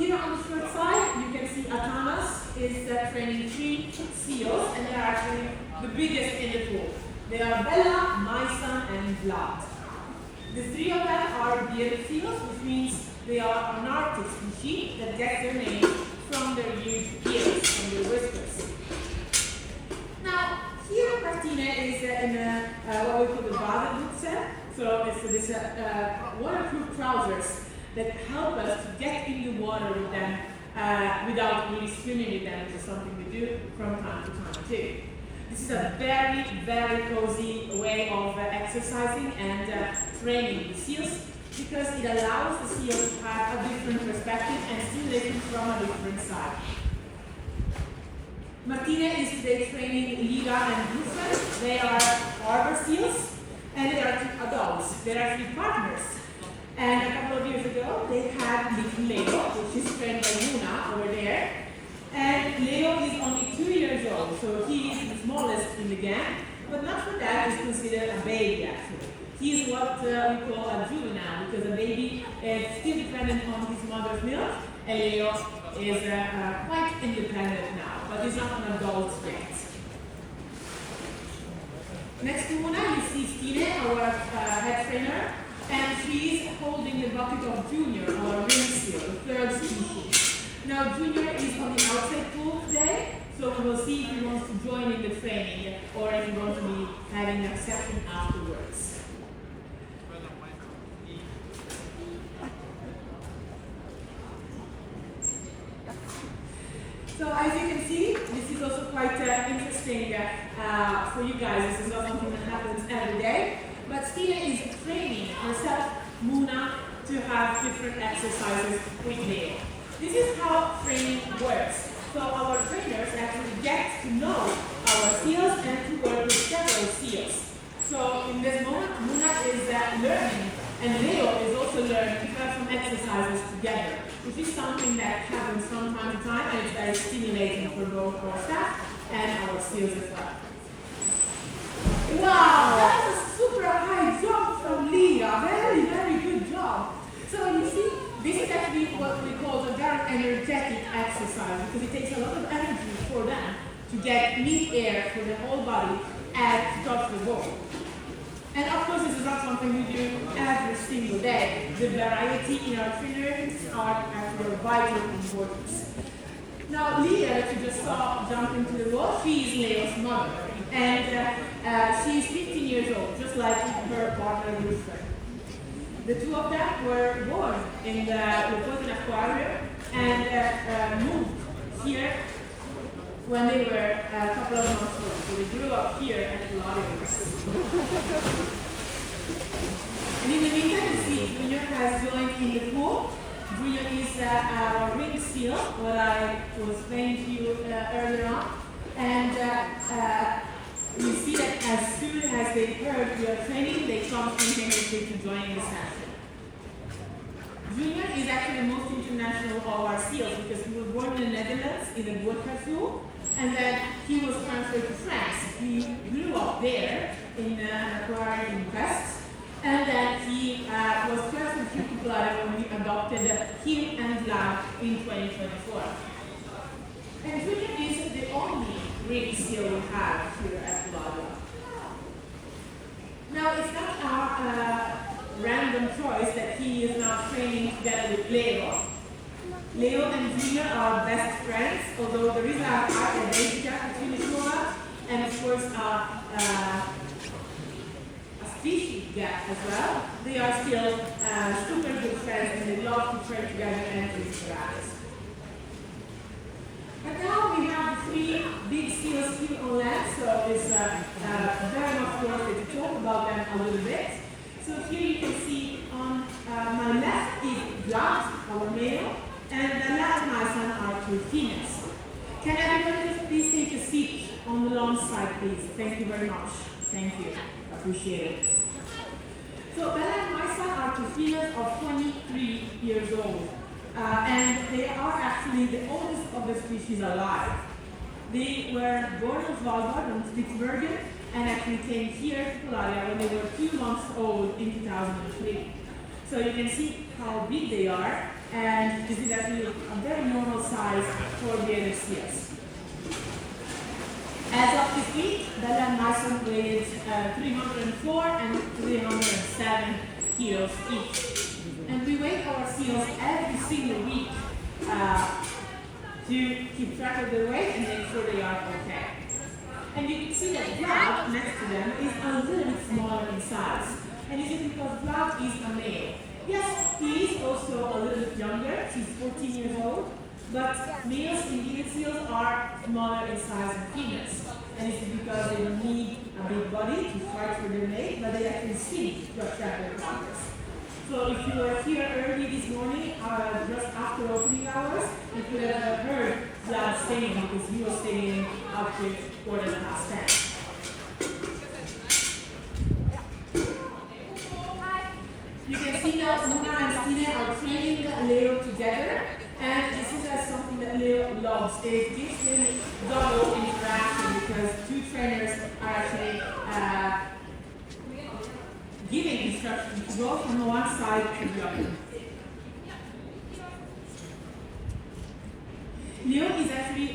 here on the short side, you can see Atanas is training 3 seals, and they are actually the biggest in the pool. They are Bella, Maisa, and Vlad. The 3 of them are bearded seals, which means they are an Arctic species that gets their name from their huge ears, from their whiskers. Now, here Martina is in what we call the badebukse. So it's this waterproof trousers that help us to get in the water with them without really swimming with them, which is something we do from time to time too. This is a very, very cozy way of exercising and training the seals, because it allows the seals to have a different perspective and stimulation from a different side. Martina is today training Liga and Bluefin. They are harbor seals, and they are 2 adults. They are actually partners. And a couple of years ago, they had little Leo, which is trained by Luna over there. And Leo is only 2 years old, so he is the smallest in the gang, but not for that is considered a baby actually. He is what we call a juvenile, because a baby is still dependent on his mother's milk, and Leo is quite independent now, but he's not an adult yet. Next to Una, you see Stine, our head trainer, and she's holding the bucket of Junior, our ring seal, the 3rd species. Now, Junior is on the outside pool today, so we'll see if he wants to join in the training or if he wants to be having a session afterwards. So as you can see, this is also quite interesting for you guys. This is not something that happens every day. But Stina is training herself, Muna, to have different exercises with Leo. This is how training works. So our trainers actually get to know our seals and to work with several seals. So in this moment, Muna is learning, and Leo is also learning to have some exercises together, which is something that happens from time to time, and it's very stimulating for both our staff and our seals as well. Wow, that was a super high jump from Leah. Very, very good job. So you see, this is actually what we call a very energetic exercise, because it takes a lot of energy for them to get mid-air for the whole body and to touch the ball. And of course, this is not something we do every single day. The variety in our trainings are actually of vital importance. Now, Leah, that you just saw jump into the wall, she is Leo's mother. And she is 15 years old, just like her partner, Lucifer. The 2 of them were born in the Polarina aquarium and moved here when they were a couple of months old. So they grew up here at Polaria. And in the meantime, you see Junior has joined in the pool. Junior is our ring seal, what I was explaining to you earlier on. And you see that as soon as they heard we are training, they come spontaneously to join the session. Junior is actually the most international of our seals, because he was born in the Netherlands in the Tromsø, and then he was transferred to France. He grew up there in an aquarium in Brest, and then he was transferred to Polaria when we adopted him and Vlad in 2024. And Junior is the only ring seal we have here at Polaria. Now, it's not our random choice that he is now training together with Leo. Leo and Junior are best friends, although there is a age gap between the 2 of us, and of course a species gap as well. They are still super good friends, and they love to train together and to interact. But now we have the 3 big seals here on land, so it's very much worth it to talk about them a little bit. So here you can see on my left is Vlad, our male, and the last Maisa are 2 females. Can everybody just please take a seat on the lawn side, please? Thank you very much. Thank you. Appreciate it. So Bella and Maisa are 2 females of 23 years old. And they are actually the oldest of the species alive. They were born in Svalbard on Spitsbergen and actually came here to Polaria when they were 2 months old in 2003. So you can see how big they are, and this is actually a very normal size for bearded seals. As of this week, Bella and Mason weighed 304 and 307 kilos each. And we weigh our seals every single week to keep track of their weight and make sure they are okay. And you can see that Vlad next to them is a little bit smaller in size. And this is because Vlad is a male. Yes, he is also a little bit younger. He's 14 years old. But males in bearded seals are smaller in size than females. And this is because they don't need a big body to fight for their mate, but they actually sing to attract their partners. So if you were here early this morning, just after opening hours, you could have heard Vlad singing because he was singing up to 10:15. You can see now Luna and Stine are training Leo together. And this is something that Leo loves. It gives him double interaction because two trainers are actually giving instructions to go from one side to the other. Leo is actually